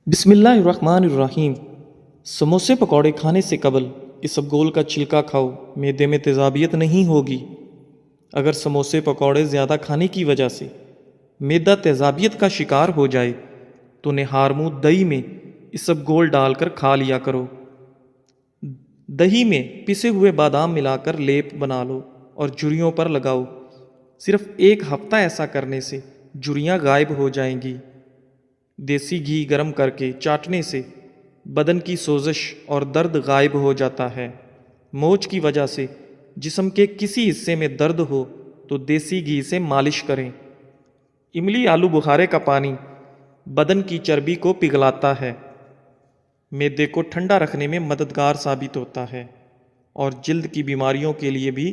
بسم اللہ الرحمن الرحیم۔ سموسے پکوڑے کھانے سے قبل اسبگول کا چھلکا کھاؤ، معدے میں تیزابیت نہیں ہوگی۔ اگر سموسے پکوڑے زیادہ کھانے کی وجہ سے معدہ تیزابیت کا شکار ہو جائے تو نہار منہ دہی میں اسبگول ڈال کر کھا لیا کرو۔ دہی میں پسے ہوئے بادام ملا کر لیپ بنا لو اور جھریوں پر لگاؤ۔ صرف 1 ہفتہ ایسا کرنے سے جھریاں غائب ہو جائیں گی۔ دیسی گھی گرم کر کے چاٹنے سے بدن کی سوزش اور درد غائب ہو جاتا ہے۔ موچ کی وجہ سے جسم کے کسی حصے میں درد ہو تو دیسی گھی سے مالش کریں۔ املی آلو بخارے کا پانی بدن کی چربی کو پگھلاتا ہے، معدے کو ٹھنڈا رکھنے میں مددگار ثابت ہوتا ہے اور جلد کی بیماریوں کے لیے بھی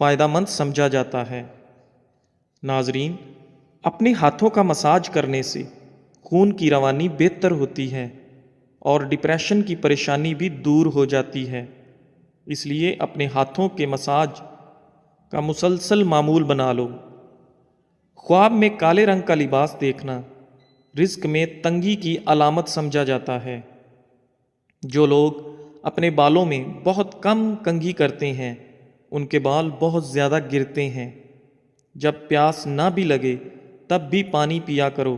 فائدہ مند سمجھا جاتا ہے۔ ناظرین، اپنے ہاتھوں کا مساج کرنے سے خون کی روانی بہتر ہوتی ہے اور ڈپریشن کی پریشانی بھی دور ہو جاتی ہے۔ اس لیے اپنے ہاتھوں کے مساج کا مسلسل معمول بنا لو۔ خواب میں کالے رنگ کا لباس دیکھنا رزق میں تنگی کی علامت سمجھا جاتا ہے۔ جو لوگ اپنے بالوں میں بہت کم کنگھی کرتے ہیں ان کے بال بہت زیادہ گرتے ہیں۔ جب پیاس نہ بھی لگے تب بھی پانی پیا کرو،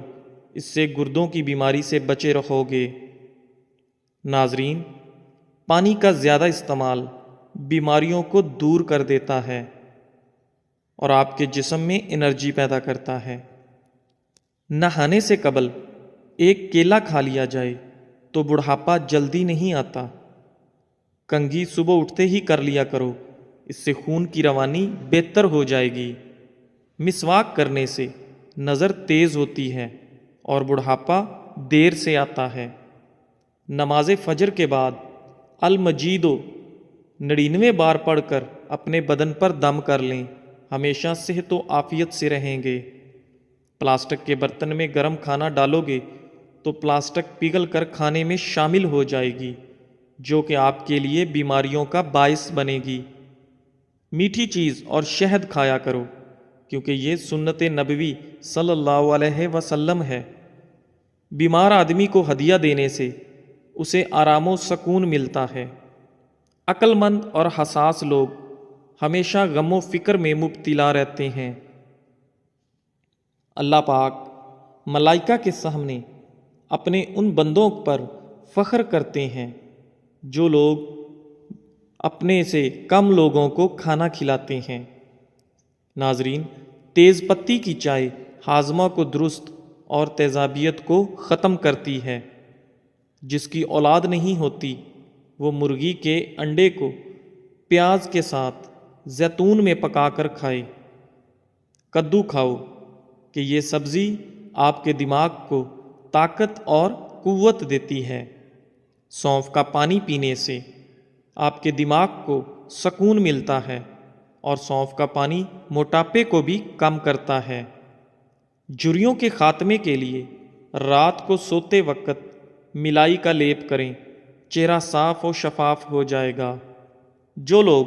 اس سے گردوں کی بیماری سے بچے رہو گے۔ ناظرین، پانی کا زیادہ استعمال بیماریوں کو دور کر دیتا ہے اور آپ کے جسم میں انرجی پیدا کرتا ہے۔ نہانے سے قبل 1 کیلا کھا لیا جائے تو بڑھاپا جلدی نہیں آتا۔ کنگھی صبح اٹھتے ہی کر لیا کرو، اس سے خون کی روانی بہتر ہو جائے گی۔ مسواک کرنے سے نظر تیز ہوتی ہے اور بڑھاپا دیر سے آتا ہے۔ نماز فجر کے بعد المجید 99 بار پڑھ کر اپنے بدن پر دم کر لیں، ہمیشہ صحت و عافیت سے رہیں گے۔ پلاسٹک کے برتن میں گرم کھانا ڈالو گے تو پلاسٹک پگھل کر کھانے میں شامل ہو جائے گی، جو کہ آپ کے لیے بیماریوں کا باعث بنے گی۔ میٹھی چیز اور شہد کھایا کرو کیونکہ یہ سنت نبوی صلی اللہ علیہ وسلم ہے۔ بیمار آدمی کو ہدیہ دینے سے اسے آرام و سکون ملتا ہے۔ عقل مند اور حساس لوگ ہمیشہ غم و فکر میں مبتلا رہتے ہیں۔ اللہ پاک ملائکہ کے سامنے اپنے ان بندوں پر فخر کرتے ہیں جو لوگ اپنے سے کم لوگوں کو کھانا کھلاتے ہیں۔ ناظرین، تیز پتی کی چائے ہاضمہ کو درست اور تیزابیت کو ختم کرتی ہے۔ جس کی اولاد نہیں ہوتی وہ مرغی کے انڈے کو پیاز کے ساتھ زیتون میں پکا کر کھائے۔ کدو کھاؤ کہ یہ سبزی آپ کے دماغ کو طاقت اور قوت دیتی ہے۔ سونف کا پانی پینے سے آپ کے دماغ کو سکون ملتا ہے اور سونف کا پانی موٹاپے کو بھی کم کرتا ہے۔ جھریوں کے خاتمے کے لیے رات کو سوتے وقت ملائی کا لیپ کریں، چہرہ صاف و شفاف ہو جائے گا۔ جو لوگ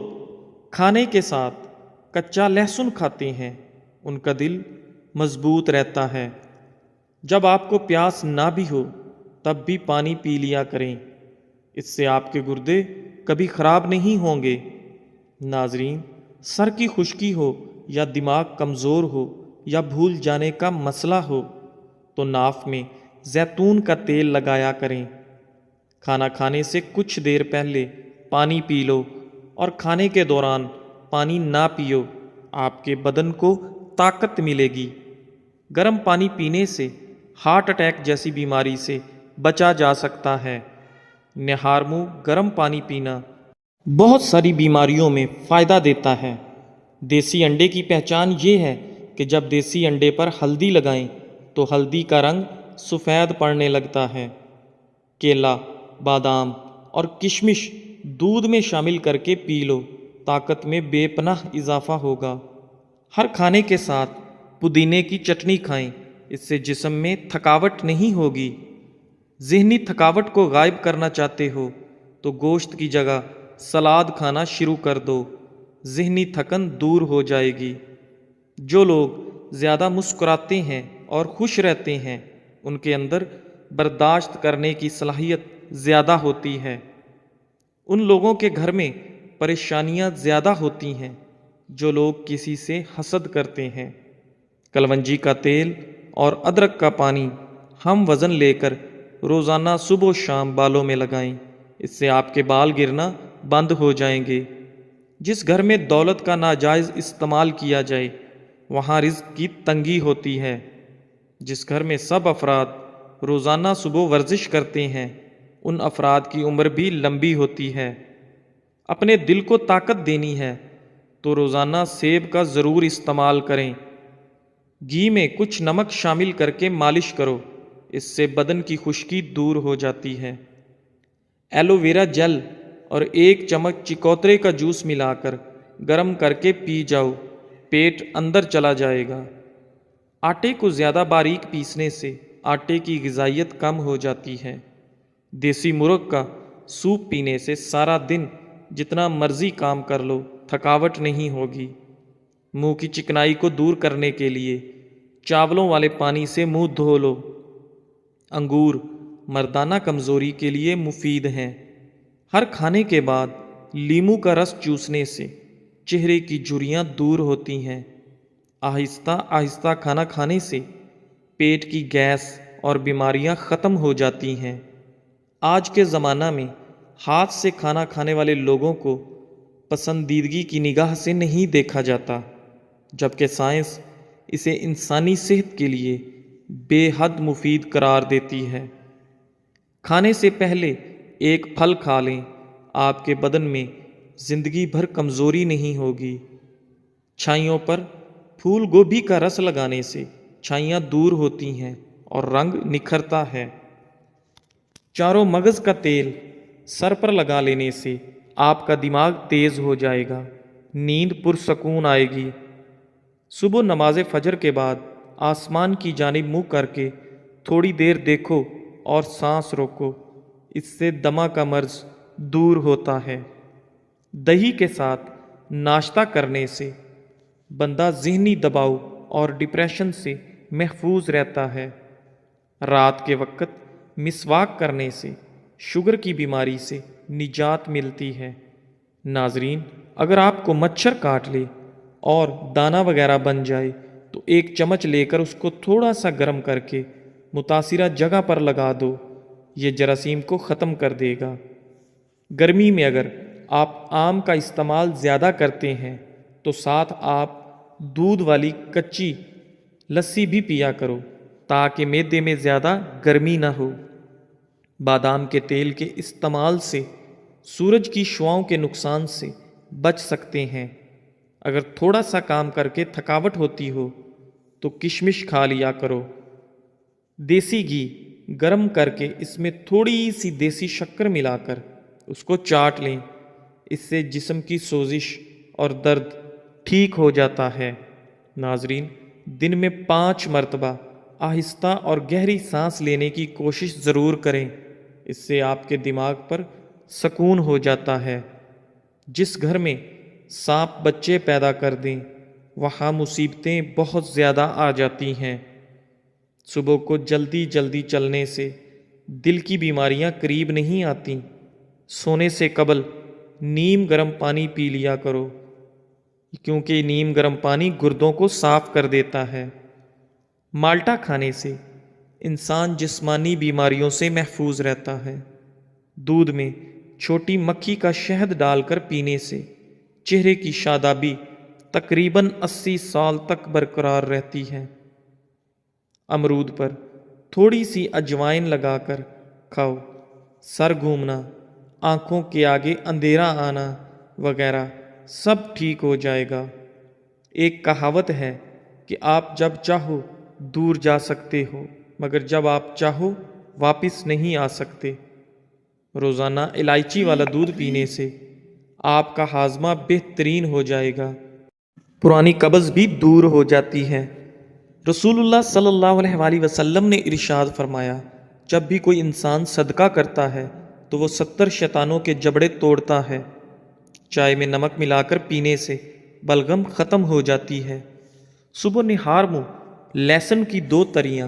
کھانے کے ساتھ کچا لہسن کھاتے ہیں ان کا دل مضبوط رہتا ہے۔ جب آپ کو پیاس نہ بھی ہو تب بھی پانی پی لیا کریں، اس سے آپ کے گردے کبھی خراب نہیں ہوں گے۔ ناظرین، سر کی خشکی ہو یا دماغ کمزور ہو یا بھول جانے کا مسئلہ ہو تو ناف میں زیتون کا تیل لگایا کریں۔ کھانا کھانے سے کچھ دیر پہلے پانی پی لو اور کھانے کے دوران پانی نہ پیو، آپ کے بدن کو طاقت ملے گی۔ گرم پانی پینے سے ہارٹ اٹیک جیسی بیماری سے بچا جا سکتا ہے۔ نہار منہ گرم پانی پینا بہت ساری بیماریوں میں فائدہ دیتا ہے۔ دیسی انڈے کی پہچان یہ ہے کہ جب دیسی انڈے پر ہلدی لگائیں تو ہلدی کا رنگ سفید پڑنے لگتا ہے۔ کیلا، بادام اور کشمش دودھ میں شامل کر کے پی لو، طاقت میں بے پناہ اضافہ ہوگا۔ ہر کھانے کے ساتھ پودینے کی چٹنی کھائیں، اس سے جسم میں تھکاوٹ نہیں ہوگی۔ ذہنی تھکاوٹ کو غائب کرنا چاہتے ہو تو گوشت کی جگہ سلاد کھانا شروع کر دو، ذہنی تھکن دور ہو جائے گی۔ جو لوگ زیادہ مسکراتے ہیں اور خوش رہتے ہیں ان کے اندر برداشت کرنے کی صلاحیت زیادہ ہوتی ہے۔ ان لوگوں کے گھر میں پریشانیاں زیادہ ہوتی ہیں جو لوگ کسی سے حسد کرتے ہیں۔ کلونجی کا تیل اور ادرک کا پانی ہم وزن لے کر روزانہ صبح و شام بالوں میں لگائیں، اس سے آپ کے بال گرنا بند ہو جائیں گے۔ جس گھر میں دولت کا ناجائز استعمال کیا جائے وہاں رزق کی تنگی ہوتی ہے۔ جس گھر میں سب افراد روزانہ صبح ورزش کرتے ہیں ان افراد کی عمر بھی لمبی ہوتی ہے۔ اپنے دل کو طاقت دینی ہے تو روزانہ سیب کا ضرور استعمال کریں۔ گھی میں کچھ نمک شامل کر کے مالش کرو، اس سے بدن کی خشکی دور ہو جاتی ہے۔ ایلو ویرا جیل اور 1 چمچ چکوترے کا جوس ملا کر گرم کر کے پی جاؤ، پیٹ اندر چلا جائے گا۔ آٹے کو زیادہ باریک پیسنے سے آٹے کی غذائیت کم ہو جاتی ہے۔ دیسی مرغ کا سوپ پینے سے سارا دن جتنا مرضی کام کر لو تھکاوٹ نہیں ہوگی۔ منہ کی چکنائی کو دور کرنے کے لیے چاولوں والے پانی سے منہ دھو لو۔ انگور مردانہ کمزوری کے لیے مفید ہیں۔ ہر کھانے کے بعد لیمو کا رس چوسنے سے چہرے کی جھریاں دور ہوتی ہیں۔ آہستہ آہستہ کھانا کھانے سے پیٹ کی گیس اور بیماریاں ختم ہو جاتی ہیں۔ آج کے زمانہ میں ہاتھ سے کھانا کھانے والے لوگوں کو پسندیدگی کی نگاہ سے نہیں دیکھا جاتا، جبکہ سائنس اسے انسانی صحت کے لیے بے حد مفید قرار دیتی ہے۔ کھانے سے پہلے 1 پھل کھا لیں، آپ کے بدن میں زندگی بھر کمزوری نہیں ہوگی۔ چھائیوں پر پھول گوبھی کا رس لگانے سے چھائیاں دور ہوتی ہیں اور رنگ نکھرتا ہے۔ چاروں مغز کا تیل سر پر لگا لینے سے آپ کا دماغ تیز ہو جائے گا، نیند پرسکون آئے گی۔ صبح نماز فجر کے بعد آسمان کی جانب منہ کر کے تھوڑی دیر دیکھو اور سانس روکو، اس سے دمہ کا مرض دور ہوتا ہے۔ دہی کے ساتھ ناشتہ کرنے سے بندہ ذہنی دباؤ اور ڈپریشن سے محفوظ رہتا ہے۔ رات کے وقت مسواک کرنے سے شوگر کی بیماری سے نجات ملتی ہے۔ ناظرین، اگر آپ کو مچھر کاٹ لے اور دانہ وغیرہ بن جائے تو 1 چمچ لے کر اس کو تھوڑا سا گرم کر کے متاثرہ جگہ پر لگا دو، یہ جراثیم کو ختم کر دے گا۔ گرمی میں اگر آپ آم کا استعمال زیادہ کرتے ہیں تو ساتھ آپ دودھ والی کچی لسی بھی پیا کرو تاکہ معدے میں زیادہ گرمی نہ ہو۔ بادام کے تیل کے استعمال سے سورج کی شعاؤں کے نقصان سے بچ سکتے ہیں۔ اگر تھوڑا سا کام کر کے تھکاوٹ ہوتی ہو تو کشمش کھا لیا کرو۔ دیسی گھی گرم کر کے اس میں تھوڑی سی دیسی شکر ملا کر اس کو چاٹ لیں، اس سے جسم کی سوزش اور درد ٹھیک ہو جاتا ہے۔ ناظرین، دن میں 5 مرتبہ آہستہ اور گہری سانس لینے کی کوشش ضرور کریں، اس سے آپ کے دماغ پر سکون ہو جاتا ہے۔ جس گھر میں سانپ بچے پیدا کر دیں وہاں مصیبتیں بہت زیادہ آ جاتی ہیں۔ صبح کو جلدی جلدی چلنے سے دل کی بیماریاں قریب نہیں آتیں۔ سونے سے قبل نیم گرم پانی پی لیا کرو، کیونکہ نیم گرم پانی گردوں کو صاف کر دیتا ہے۔ مالٹا کھانے سے انسان جسمانی بیماریوں سے محفوظ رہتا ہے۔ دودھ میں چھوٹی مکھی کا شہد ڈال کر پینے سے چہرے کی شادابی تقریباً 80 سال تک برقرار رہتی ہے۔ امرود پر تھوڑی سی اجوائن لگا کر کھاؤ، سر گھومنا، آنکھوں کے آگے اندھیرا آنا وغیرہ سب ٹھیک ہو جائے گا۔ ایک کہاوت ہے کہ آپ جب چاہو دور جا سکتے ہو مگر جب آپ چاہو واپس نہیں آ سکتے۔ روزانہ الائچی والا دودھ پینے سے آپ کا ہاضمہ بہترین ہو جائے گا، پرانی قبض بھی دور ہو جاتی ہے۔ رسول اللہ صلی اللہ علیہ وآلہ وسلم نے ارشاد فرمایا، جب بھی کوئی انسان صدقہ کرتا ہے تو وہ 70 شیطانوں کے جبڑے توڑتا ہے۔ چائے میں نمک ملا کر پینے سے بلغم ختم ہو جاتی ہے۔ صبح نہار منہ لہسن کی 2 تریاں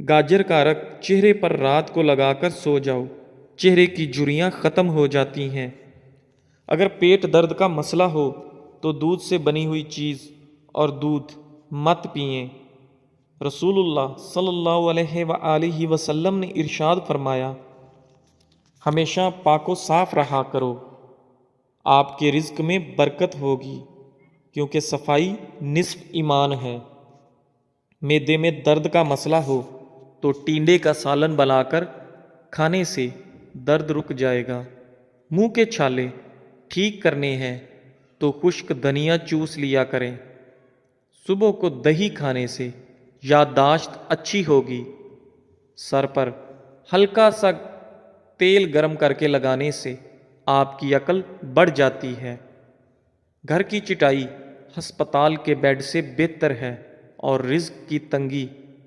گاجر کا عرق چہرے پر رات کو لگا کر سو جاؤ، چہرے کی جھریاں ختم ہو جاتی ہیں۔ اگر پیٹ درد کا مسئلہ ہو تو دودھ سے بنی ہوئی چیز اور دودھ مت پئیں۔ رسول اللہ صلی اللہ علیہ وآلہ وسلم نے ارشاد فرمایا، ہمیشہ پاک و صاف رہا کرو، آپ کے رزق میں برکت ہوگی، کیونکہ صفائی نصف ایمان ہے۔ معدے میں درد کا مسئلہ ہو تو ٹینڈے کا سالن بنا کر کھانے سے درد رک جائے گا۔ منہ کے چھالے ٹھیک کرنے ہیں تو خشک دھنیا چوس لیا کریں۔ صبح کو دہی کھانے سے یادداشت اچھی ہوگی۔ سر پر ہلکا سا تیل گرم کر کے لگانے سے آپ کی عقل بڑھ جاتی ہے۔ گھر کی چٹائی ہسپتال کے بیڈ سے بہتر ہے، اور رزق کی تنگی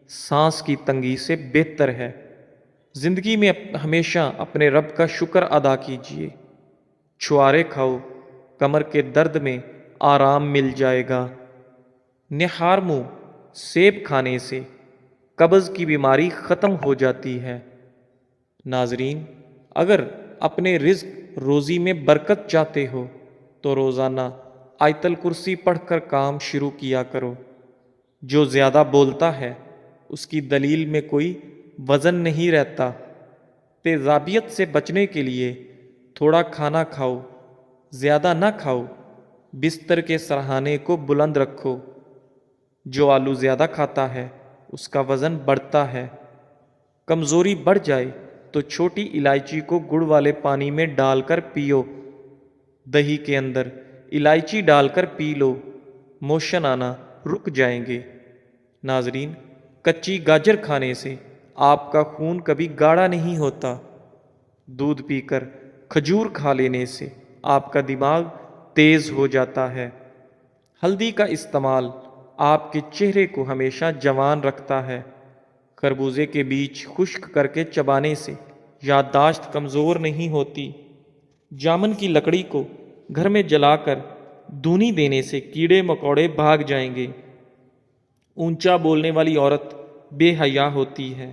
سانس کی تنگی سے بہتر ہے۔ زندگی میں ہمیشہ اپنے رب کا شکر ادا کیجیے۔ چھوارے کھاؤ، کمر کے درد میں آرام مل جائے گا۔ نہار منہ سیب کھانے سے قبض کی بیماری ختم ہو جاتی ہے۔ ناظرین، اگر اپنے رزق روزی میں برکت چاہتے ہو تو روزانہ آیت الکرسی پڑھ کر کام شروع کیا کرو۔ جو زیادہ بولتا ہے اس کی دلیل میں کوئی وزن نہیں رہتا۔ تیزابیت سے بچنے کے لیے تھوڑا کھانا کھاؤ، زیادہ نہ کھاؤ۔ بستر کے سرہانے کو بلند رکھو۔ جو آلو زیادہ کھاتا ہے اس کا وزن بڑھتا ہے۔ کمزوری بڑھ جائے تو چھوٹی الائچی کو گڑ والے پانی میں ڈال کر پیو۔ دہی کے اندر الائچی ڈال کر پی لو، موشن آنا رک جائیں گے۔ ناظرین، کچی گاجر کھانے سے آپ کا خون کبھی گاڑھا نہیں ہوتا۔ دودھ پی کر کھجور کھا لینے سے آپ کا دماغ تیز ہو جاتا ہے۔ ہلدی کا استعمال آپ کے چہرے کو ہمیشہ جوان رکھتا ہے۔ خربوزے کے بیج خشک کر کے چبانے سے یادداشت کمزور نہیں ہوتی۔ جامن کی لکڑی کو گھر میں جلا کر دھونی دینے سے کیڑے مکوڑے بھاگ جائیں گے۔ اونچا بولنے والی عورت بے حیا ہوتی ہے۔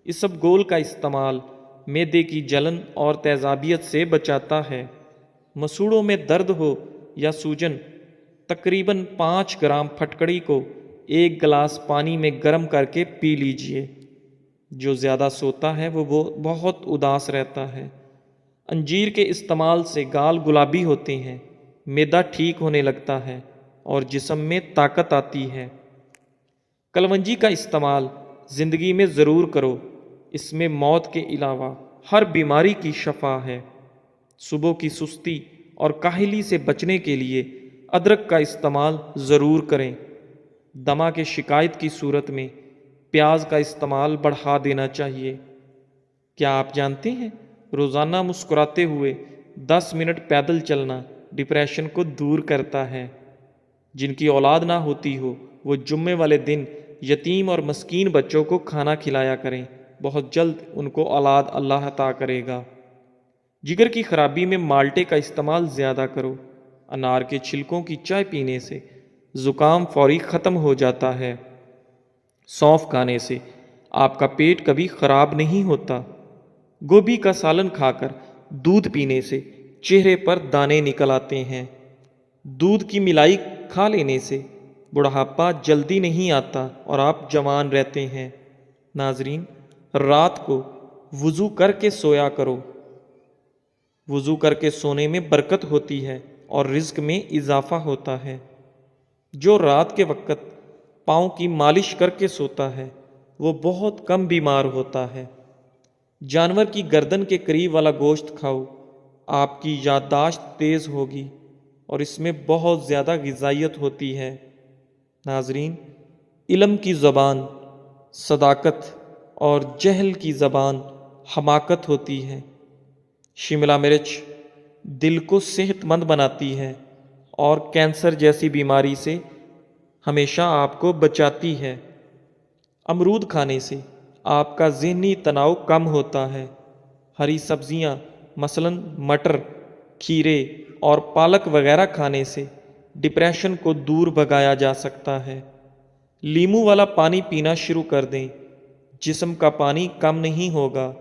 اسبگول کا استعمال معدے کی جلن اور تیزابیت سے بچاتا ہے۔ مسوڑوں میں درد ہو یا سوجن، تقریباً 5 گرام پھٹکڑی کو 1 گلاس پانی میں گرم کر کے پی لیجئے۔ جو زیادہ سوتا ہے وہ بہت اداس رہتا ہے۔ انجیر کے استعمال سے گال گلابی ہوتے ہیں، معدہ ٹھیک ہونے لگتا ہے اور جسم میں طاقت آتی ہے۔ کلونجی کا استعمال زندگی میں ضرور کرو، اس میں موت کے علاوہ ہر بیماری کی شفا ہے۔ صبح کی سستی اور کاہلی سے بچنے کے لیے ادرک کا استعمال ضرور کریں۔ دمہ کے شکایت کی صورت میں پیاز کا استعمال بڑھا دینا چاہیے۔ کیا آپ جانتے ہیں روزانہ مسکراتے ہوئے 10 منٹ پیدل چلنا ڈپریشن کو دور کرتا ہے۔ جن کی اولاد نہ ہوتی ہو وہ جمعے والے دن یتیم اور مسکین بچوں کو کھانا کھلایا کریں، بہت جلد ان کو اولاد اللہ عطا کرے گا۔ جگر کی خرابی میں مالٹے کا استعمال زیادہ کرو۔ انار کے چھلکوں کی چائے پینے سے زکام فوری ختم ہو جاتا ہے۔ سونف کھانے سے آپ کا پیٹ کبھی خراب نہیں ہوتا۔ گوبھی کا سالن کھا کر دودھ پینے سے چہرے پر دانے نکل آتے ہیں۔ دودھ کی ملائی کھا لینے سے بڑھاپا جلدی نہیں آتا اور آپ جوان رہتے ہیں۔ ناظرین، رات کو وضو کر کے سویا کرو۔ وضو کر کے سونے میں برکت ہوتی ہے اور رزق میں اضافہ ہوتا ہے۔ جو رات کے وقت پاؤں کی مالش کر کے سوتا ہے وہ بہت کم بیمار ہوتا ہے۔ جانور کی گردن کے قریب والا گوشت کھاؤ، آپ کی یادداشت تیز ہوگی اور اس میں بہت زیادہ غذائیت ہوتی ہے۔ ناظرین، علم کی زبان صداقت اور جہل کی زبان حماقت ہوتی ہے۔ شملہ مرچ دل کو صحت مند بناتی ہے اور کینسر جیسی بیماری سے ہمیشہ آپ کو بچاتی ہے۔ امرود کھانے سے آپ کا ذہنی تناؤ کم ہوتا ہے۔ ہری سبزیاں مثلاً مٹر، کھیرے اور پالک وغیرہ کھانے سے ڈپریشن کو دور بھگایا جا سکتا ہے۔ لیموں والا پانی پینا شروع کر دیں۔ جسم کا پانی کم نہیں ہوگا۔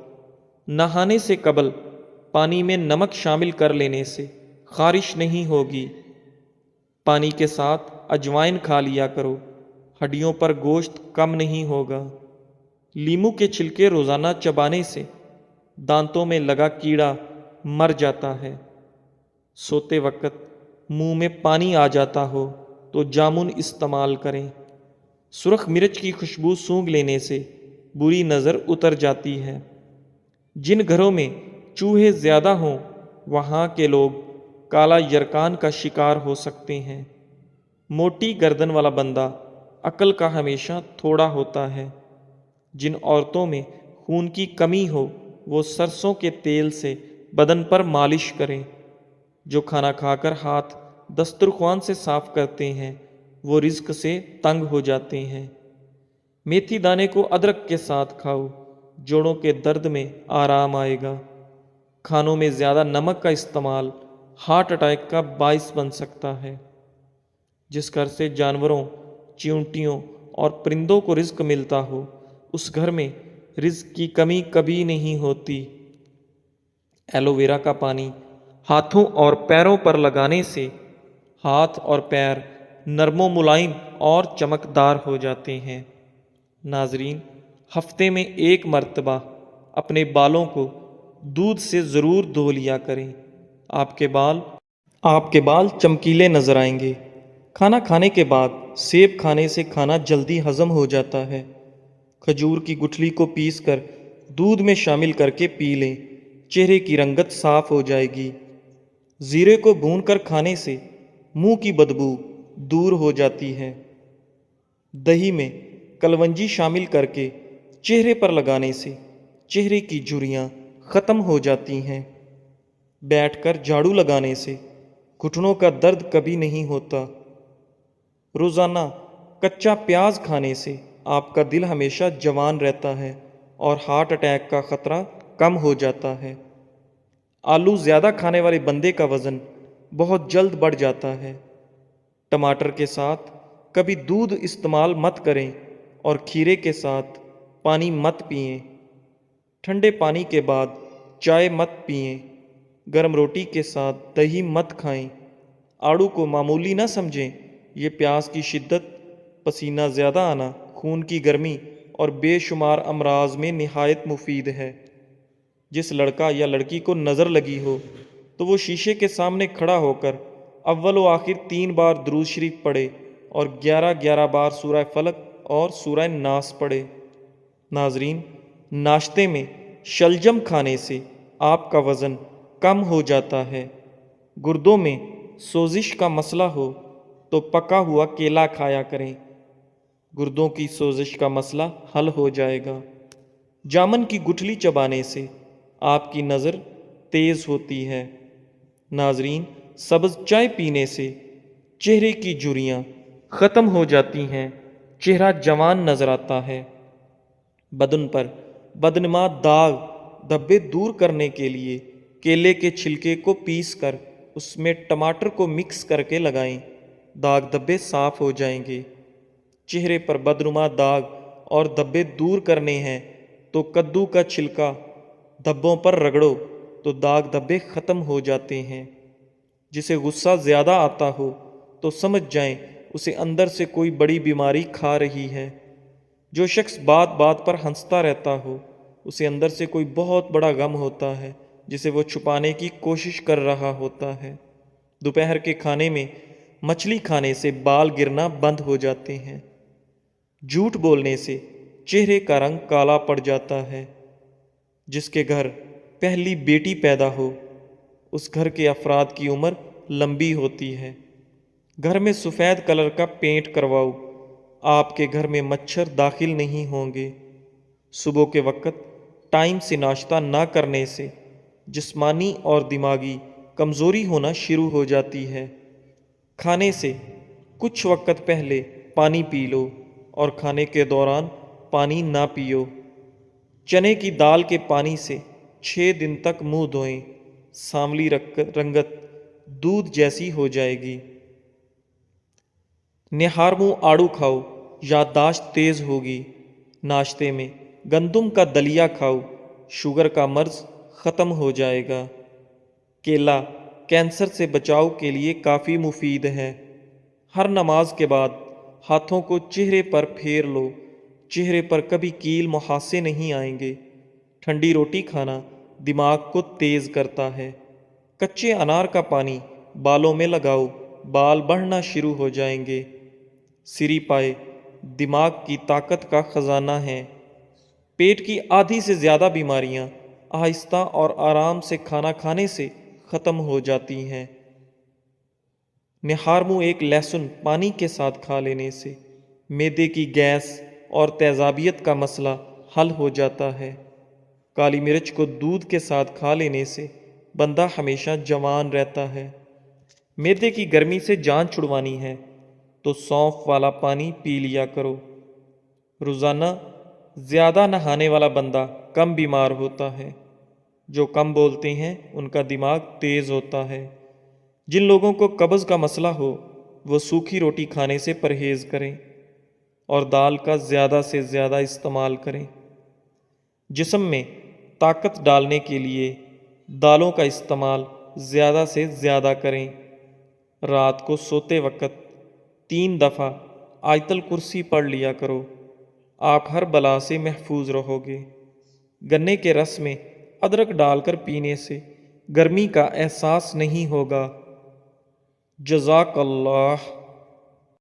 نہانے سے قبل پانی میں نمک شامل کر لینے سے خارش نہیں ہوگی۔ پانی کے ساتھ اجوائن کھا لیا کرو، ہڈیوں پر گوشت کم نہیں ہوگا۔ لیموں کے چھلکے روزانہ چبانے سے دانتوں میں لگا کیڑا مر جاتا ہے۔ سوتے وقت منہ میں پانی آ جاتا ہو تو جامن استعمال کریں۔ سرخ مرچ کی خوشبو سونگھ لینے سے بری نظر اتر جاتی ہے۔ جن گھروں میں چوہے زیادہ ہوں وہاں کے لوگ کالا یرکان کا شکار ہو سکتے ہیں۔ موٹی گردن والا بندہ عقل کا ہمیشہ تھوڑا ہوتا ہے۔ جن عورتوں میں خون کی کمی ہو وہ سرسوں کے تیل سے بدن پر مالش کریں۔ جو کھانا کھا کر ہاتھ دسترخوان سے صاف کرتے ہیں وہ رزق سے تنگ ہو جاتے ہیں۔ میتھی دانے کو ادرک کے ساتھ کھاؤ، جوڑوں کے درد میں آرام آئے گا۔ کھانوں میں زیادہ نمک کا استعمال ہارٹ اٹیک کا باعث بن سکتا ہے۔ جس گھر سے جانوروں، چیونٹیوں اور پرندوں کو رزق ملتا ہو اس گھر میں رزق کی کمی کبھی نہیں ہوتی۔ ایلو ویرا کا پانی ہاتھوں اور پیروں پر لگانے سے ہاتھ اور پیر نرم و ملائم اور چمکدار ہو جاتے ہیں۔ ناظرین، ہفتے میں ایک مرتبہ اپنے بالوں کو دودھ سے ضرور دھو لیا کریں۔ آپ کے بال چمکیلے نظر آئیں گے۔ کھانا کھانے کے بعد سیب کھانے سے کھانا جلدی ہضم ہو جاتا ہے۔ کھجور کی گٹھلی کو پیس کر دودھ میں شامل کر کے پی لیں، چہرے کی رنگت صاف ہو جائے گی۔ زیرے کو بھون کر کھانے سے منہ کی بدبو دور ہو جاتی ہے۔ دہی میں کلونجی شامل کر کے چہرے پر لگانے سے چہرے کی جھریاں ختم ہو جاتی ہیں۔ بیٹھ کر جھاڑو لگانے سے گھٹنوں کا درد کبھی نہیں ہوتا۔ روزانہ کچا پیاز کھانے سے آپ کا دل ہمیشہ جوان رہتا ہے اور ہارٹ اٹیک کا خطرہ کم ہو جاتا ہے۔ آلو زیادہ کھانے والے بندے کا وزن بہت جلد بڑھ جاتا ہے۔ ٹماٹر کے ساتھ کبھی دودھ استعمال مت کریں اور کھیرے کے ساتھ پانی مت پئیں۔ ٹھنڈے پانی کے بعد چائے مت پئیں۔ گرم روٹی کے ساتھ دہی مت کھائیں۔ آڑو کو معمولی نہ سمجھیں، یہ پیاس کی شدت، پسینہ زیادہ آنا، خون کی گرمی اور بے شمار امراض میں نہایت مفید ہے۔ جس لڑکا یا لڑکی کو نظر لگی ہو تو وہ شیشے کے سامنے کھڑا ہو کر اول و آخر 3 بار درود شریف پڑھے اور 11 بار سورہ فلق اور سورہ ناس پڑھے۔ ناظرین، ناشتے میں شلجم کھانے سے آپ کا وزن کم ہو جاتا ہے۔ گردوں میں سوزش کا مسئلہ ہو تو پکا ہوا کیلا کھایا کریں، گردوں کی سوزش کا مسئلہ حل ہو جائے گا۔ جامن کی گٹھلی چبانے سے آپ کی نظر تیز ہوتی ہے۔ ناظرین، سبز چائے پینے سے چہرے کی جھریاں ختم ہو جاتی ہیں، چہرہ جوان نظر آتا ہے۔ بدن پر بدنما داغ دھبے دور کرنے کے لیے کیلے کے چھلکے کو پیس کر اس میں ٹماٹر کو مکس کر کے لگائیں، داغ دھبے صاف ہو جائیں گے۔ چہرے پر بدنما داغ اور دھبے دور کرنے ہیں تو کدو کا چھلکا دھبوں پر رگڑو تو داغ دھبے ختم ہو جاتے ہیں۔ جسے غصہ زیادہ آتا ہو تو سمجھ جائیں اسے اندر سے کوئی بڑی بیماری کھا رہی ہے۔ جو شخص بات بات پر ہنستا رہتا ہو اسے اندر سے کوئی بہت بڑا غم ہوتا ہے جسے وہ چھپانے کی کوشش کر رہا ہوتا ہے۔ دوپہر کے کھانے میں مچھلی کھانے سے بال گرنا بند ہو جاتے ہیں۔ جھوٹ بولنے سے چہرے کا رنگ کالا پڑ جاتا ہے۔ جس کے گھر پہلی بیٹی پیدا ہو اس گھر کے افراد کی عمر لمبی ہوتی ہے۔ گھر میں سفید کلر کا پینٹ کرواؤ، آپ کے گھر میں مچھر داخل نہیں ہوں گے۔ صبح کے وقت ٹائم سے ناشتہ نہ کرنے سے جسمانی اور دماغی کمزوری ہونا شروع ہو جاتی ہے۔ کھانے سے کچھ وقت پہلے پانی پی لو اور کھانے کے دوران پانی نہ پیو۔ چنے کی دال کے پانی سے 6 دن تک منہ دھوئیں، سانولی رنگت دودھ جیسی ہو جائے گی۔ نہار منہ آڑو کھاؤ، یادداشت تیز ہوگی۔ ناشتے میں گندم کا دلیا کھاؤ، شوگر کا مرض ختم ہو جائے گا۔ کیلا کینسر سے بچاؤ کے لیے کافی مفید ہے۔ ہر نماز کے بعد ہاتھوں کو چہرے پر پھیر لو، چہرے پر کبھی کیل محاسے نہیں آئیں گے۔ ٹھنڈی روٹی کھانا دماغ کو تیز کرتا ہے۔ کچے انار کا پانی بالوں میں لگاؤ، بال بڑھنا شروع ہو جائیں گے۔ سری پائے دماغ کی طاقت کا خزانہ ہے۔ پیٹ کی آدھی سے زیادہ بیماریاں آہستہ اور آرام سے کھانا کھانے سے ختم ہو جاتی ہیں۔ نہارمو ایک لہسن پانی کے ساتھ کھا لینے سے معدے کی گیس اور تیزابیت کا مسئلہ حل ہو جاتا ہے۔ کالی مرچ کو دودھ کے ساتھ کھا لینے سے بندہ ہمیشہ جوان رہتا ہے۔ معدے کی گرمی سے جان چھڑوانی ہے تو سونف والا پانی پی لیا کرو۔ روزانہ زیادہ نہانے والا بندہ کم بیمار ہوتا ہے۔ جو کم بولتے ہیں ان کا دماغ تیز ہوتا ہے۔ جن لوگوں کو قبض کا مسئلہ ہو وہ سوکھی روٹی کھانے سے پرہیز کریں اور دال کا زیادہ سے زیادہ استعمال کریں۔ جسم میں طاقت ڈالنے کے لیے دالوں کا استعمال زیادہ سے زیادہ کریں۔ رات کو سوتے وقت 3 دفعہ آیت الکرسی پڑھ لیا کرو، آپ ہر بلا سے محفوظ رہو گے۔ گنے کے رس میں ادرک ڈال کر پینے سے گرمی کا احساس نہیں ہوگا۔ جزاک اللہ۔